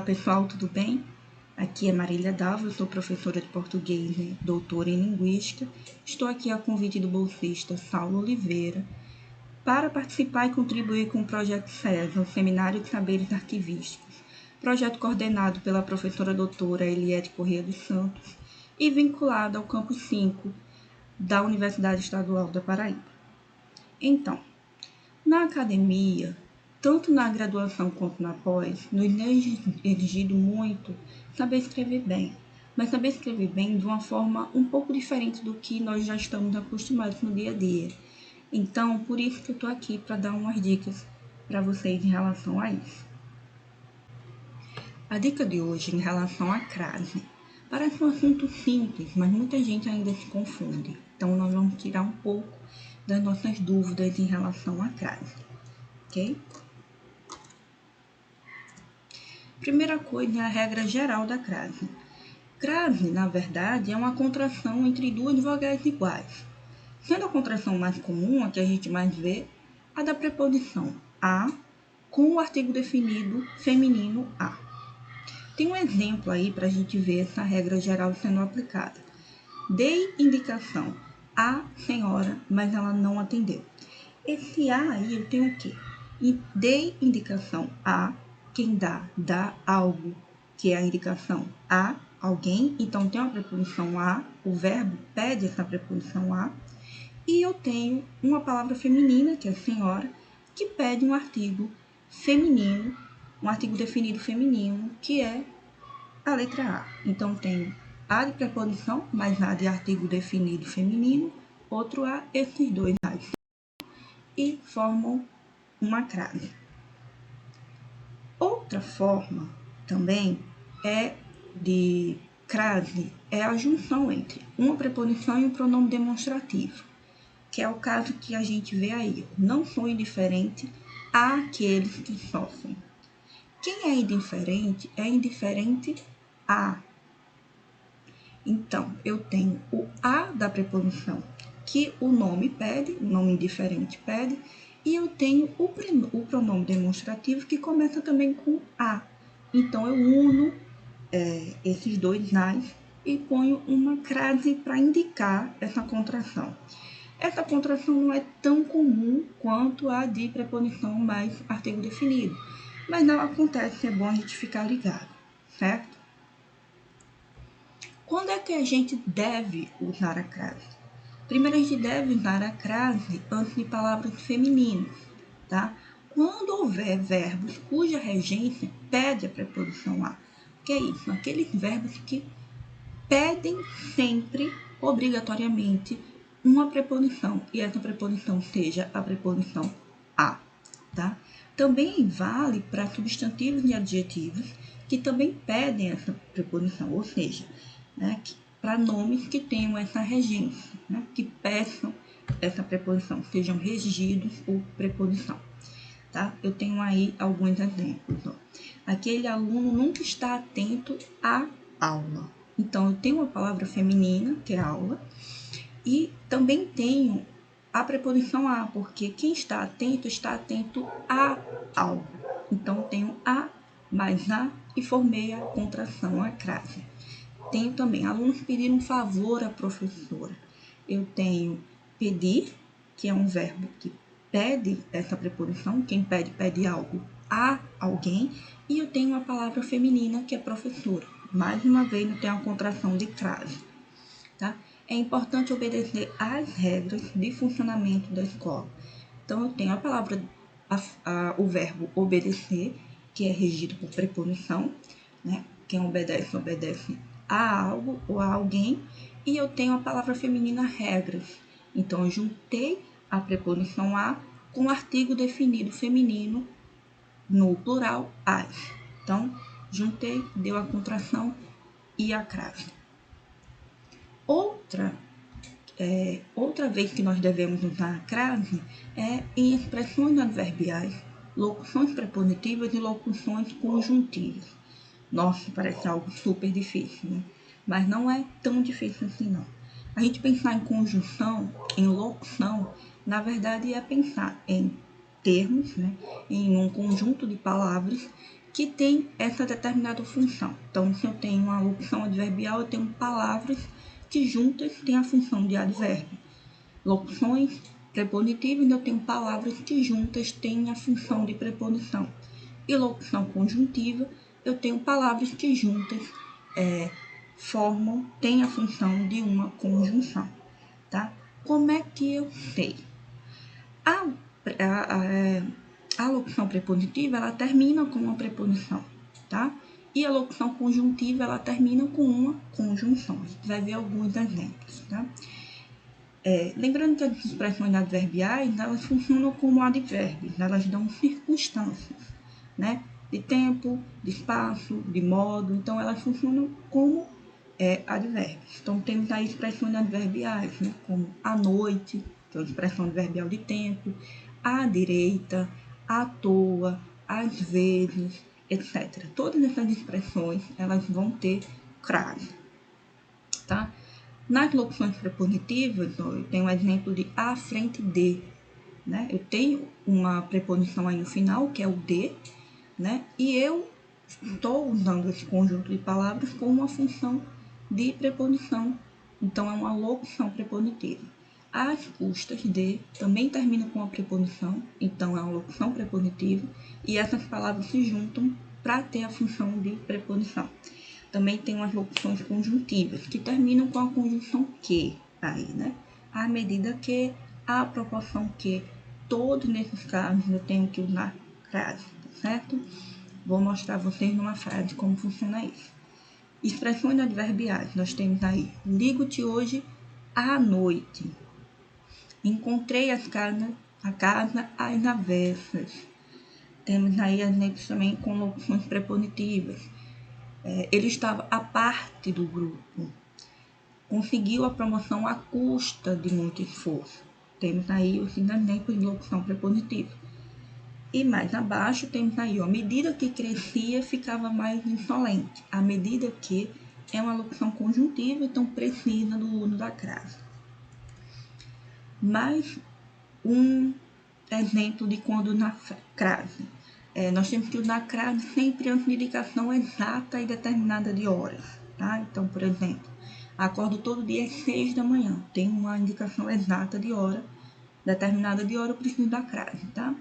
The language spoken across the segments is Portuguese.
pessoal, tudo bem? Aqui é Marília Dava, eu sou professora de português e doutora em linguística. Estou aqui a convite do bolsista Saulo Oliveira para participar e contribuir com o projeto SESA, o Seminário de Saberes Arquivísticos, projeto coordenado pela professora doutora Eliette Corrêa dos Santos e vinculado ao campus 5 da Universidade Estadual da Paraíba. Então, na academia, tanto na graduação quanto na pós, nos é exigido muito saber escrever bem, mas saber escrever bem de uma forma um pouco diferente do que nós já estamos acostumados no dia a dia. Então, por isso que eu estou aqui para dar umas dicas para vocês em relação a isso. A dica de hoje em relação à crase. Parece um assunto simples, mas muita gente ainda se confunde. Então, nós vamos tirar um pouco das nossas dúvidas em relação à crase, ok? Primeira coisa é a regra geral da crase. Crase, na verdade, é uma contração entre duas vogais iguais. Sendo a contração mais comum, a que a gente mais vê, a da preposição a com o artigo definido feminino a. Tem um exemplo aí para a gente ver essa regra geral sendo aplicada. Dei indicação à senhora, mas ela não atendeu. Esse a aí eu tenho o quê? Dei indicação a, quem dá algo, que é a indicação a alguém, então tem uma preposição a, o verbo pede essa preposição a, e eu tenho uma palavra feminina, que é senhora, que pede um artigo feminino, um artigo definido feminino, que é a letra A. Então, tenho A de preposição, mais A de artigo definido feminino, outro A, esses dois A e formam uma crase. Outra forma também de crase é a junção entre uma preposição e um pronome demonstrativo, que é o caso que a gente vê aí. Não sou indiferente àqueles que sofrem. Quem é indiferente a. Então, eu tenho o a da preposição, que o nome pede, o nome indiferente pede, e eu tenho o pronome demonstrativo, que começa também com a. Então, eu uno esses dois as e ponho uma crase para indicar essa contração. Essa contração não é tão comum quanto a de preposição mais artigo definido, mas não acontece, é bom a gente ficar ligado, certo? Quando é que a gente deve usar a crase? Primeiro, a gente deve usar a crase antes de palavras femininas, tá? Quando houver verbos cuja regência pede a preposição a. Que é isso? Aqueles verbos que pedem sempre, obrigatoriamente, uma preposição, e essa preposição seja a preposição a, tá? Também vale para substantivos e adjetivos que também pedem essa preposição, ou seja, né, para nomes que tenham essa regência, né, que peçam essa preposição, sejam regidos ou preposição, tá? Eu tenho aí alguns exemplos, ó. Aquele aluno nunca está atento à aula. Então, eu tenho uma palavra feminina, que é aula, e também tenho a preposição a, porque quem está atento a algo. Então, eu tenho a mais a e formei a contração, a crase. Tenho também alunos pedindo um favor à professora. Eu tenho pedir, que é um verbo que pede essa preposição, quem pede, pede algo a alguém, e eu tenho uma palavra feminina, que é professora. Mais uma vez, eu tenho a contração de crase, tá? É importante obedecer às regras de funcionamento da escola. Então, eu tenho a palavra, o verbo obedecer, que é regido por preposição, né? Quem obedece, obedece a algo ou a alguém. E eu tenho a palavra feminina regras. Então, eu juntei a preposição a com o artigo definido feminino no plural as. Então, juntei, deu a contração e a crase. Outra vez que nós devemos usar a crase é em expressões adverbiais, locuções prepositivas e locuções conjuntivas. Nossa, parece algo super difícil, né? Mas não é tão difícil assim, não. A gente pensar em conjunção, em locução, na verdade é pensar em termos, né? Em um conjunto de palavras que tem essa determinada função. Então, se eu tenho uma locução adverbial, eu tenho palavras que juntas têm a função de advérbio. Locuções prepositivas, eu tenho palavras que juntas têm a função de preposição. E locução conjuntiva, eu tenho palavras que juntas têm a função de uma conjunção, tá? Como é que eu sei? A locução prepositiva, ela termina com uma preposição, tá? E a locução conjuntiva, ela termina com uma conjunção. A gente vai ver alguns exemplos, tá? Lembrando que as expressões adverbiais, elas funcionam como advérbios, elas dão circunstâncias, né? De tempo, de espaço, de modo, então elas funcionam como advérbios. Então temos aí expressões adverbiais, né? Como à noite, que é uma expressão adverbial de tempo, à direita, à toa, às vezes, etc. Todas essas expressões, elas vão ter crase, tá? Nas locuções prepositivas, eu tenho um exemplo de à frente de, né? Eu tenho uma preposição aí no final, que é o de, né? E eu estou usando esse conjunto de palavras com uma função de preposição. Então, é uma locução prepositiva. Às custas de também termina com uma preposição, então é uma locução prepositiva, e essas palavras se juntam para ter a função de preposição. Também tem umas locuções conjuntivas, que terminam com a conjunção que, aí, né? À medida que, à proporção que, todos nesses casos eu tenho que usar crase, tá certo? Vou mostrar a vocês numa frase como funciona isso. Expressões adverbiais, nós temos aí, ligo-te hoje à noite. Encontrei a casa às avessas. Temos aí exemplos também com locuções prepositivas. Ele estava à parte do grupo. Conseguiu a promoção à custa de muito esforço. Temos aí os exemplos de locução prepositiva. E mais abaixo temos aí, à medida que crescia, ficava mais insolente. À medida que é uma locução conjuntiva, então precisa do uso da crase. Mais um exemplo de quando na crase. Nós temos que usar crase sempre antes de indicação exata e determinada de horas, tá? Então, por exemplo, acordo todo dia às 6 da manhã. Tem uma indicação exata de hora, determinada de hora, eu preciso da crase, tá?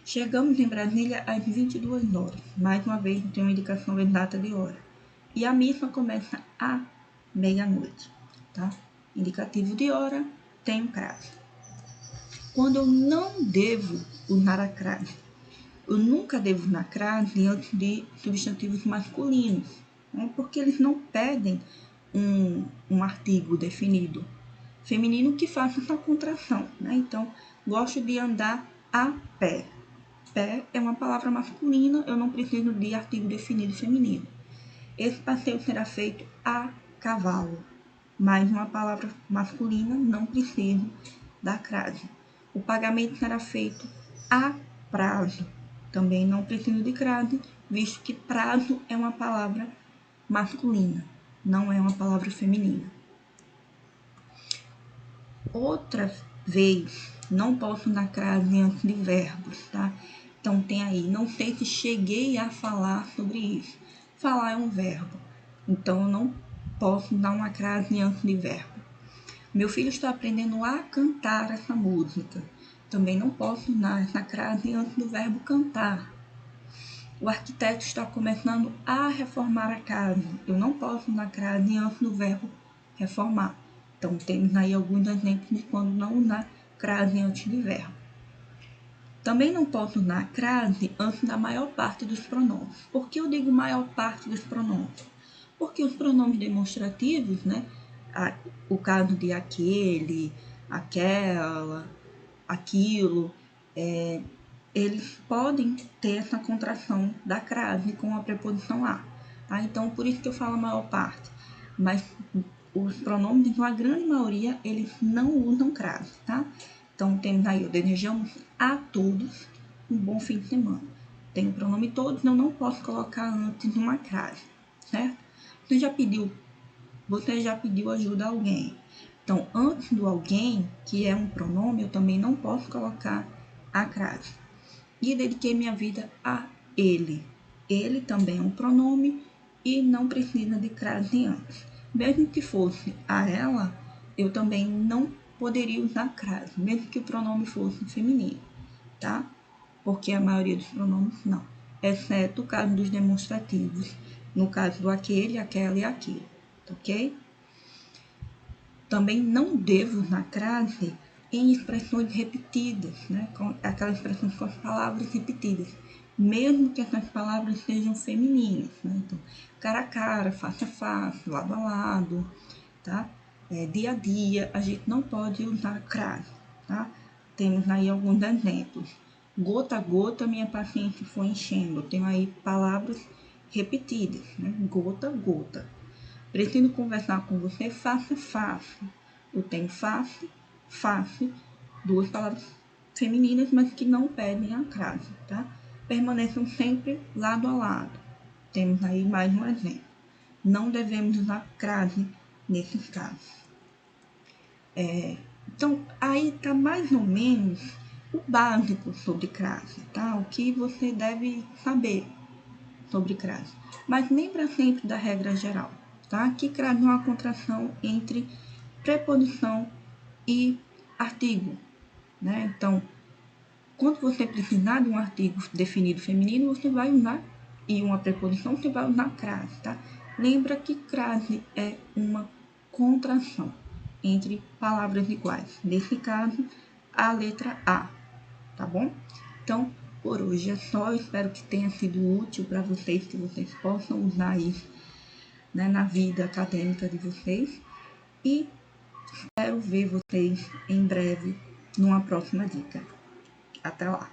Chegamos em Brasília às 22 horas. Mais uma vez, tem uma indicação exata de hora. E a missa começa à meia-noite, tá? Indicativo de hora, tem crase. Quando eu não devo usar a crase, eu nunca devo usar crase antes de substantivos masculinos, né? Porque eles não pedem um artigo definido feminino que faça essa contração, né? Então, gosto de andar a pé. Pé é uma palavra masculina, eu não preciso de artigo definido feminino. Esse passeio será feito a cavalo, mas uma palavra masculina, não preciso da crase. O pagamento será feito a prazo, também não preciso de crase, visto que prazo é uma palavra masculina, não é uma palavra feminina. Outra vez, não posso dar crase antes de verbos, tá? Então tem aí, não sei se cheguei a falar sobre isso. Falar é um verbo, então eu não posso dar uma crase antes de verbo. Meu filho está aprendendo a cantar essa música. Também não posso dar essa crase antes do verbo cantar. O arquiteto está começando a reformar a casa. Eu não posso dar crase antes do verbo reformar. Então, temos aí alguns exemplos de quando não usar crase antes de verbo. Também não posso usar crase antes da maior parte dos pronomes. Por que eu digo maior parte dos pronomes? Porque os pronomes demonstrativos, né? O caso de aquele, aquela, aquilo, eles podem ter essa contração da crase com a preposição a. Tá? Então, por isso que eu falo a maior parte. Mas os pronomes, na grande maioria, eles não usam crase, tá? Então, temos aí, desejamos a todos um bom fim de semana. Tem o pronome todos, eu não posso colocar antes uma crase, certo? Você já pediu ajuda a alguém. Então, antes do alguém, que é um pronome, eu também não posso colocar a crase. E dediquei minha vida a ele. ele também é um pronome e não precisa de crase antes. Mesmo que fosse a ela, eu também não poderia usar crase, mesmo que o pronome fosse feminino, tá? Porque a maioria dos pronomes não, exceto o caso dos demonstrativos, no caso do aquele, aquela e aquilo, ok? Também não devo usar crase em expressões repetidas, né? Com aquelas expressões com as palavras repetidas, mesmo que essas palavras sejam femininas, né? Então, cara a cara, face a face, lado a lado, tá? Dia a dia, a gente não pode usar crase, tá? Temos aí alguns exemplos. Gota a gota, minha paciente foi enchendo. Tenho aí palavras repetidas, né? Gota a gota. Preciso conversar com você face a face. Eu tenho face, face, duas palavras femininas, mas que não pedem a crase, tá? Permaneçam sempre lado a lado. Temos aí mais um exemplo. Não devemos usar crase nesses casos. Então, aí está mais ou menos o básico sobre crase, tá? O que você deve saber sobre crase. Mas lembra sempre da regra geral, tá? Que crase é uma contração entre preposição e artigo, né? Então, quando você precisar de um artigo definido feminino, você vai usar, e uma preposição, você vai usar crase, tá? Lembra que crase é uma contração entre palavras iguais. Nesse caso, a letra A, tá bom? Então, por hoje é só. Espero que tenha sido útil para vocês, que vocês possam usar isso, né, na vida acadêmica de vocês. E espero ver vocês em breve numa próxima dica. Até lá!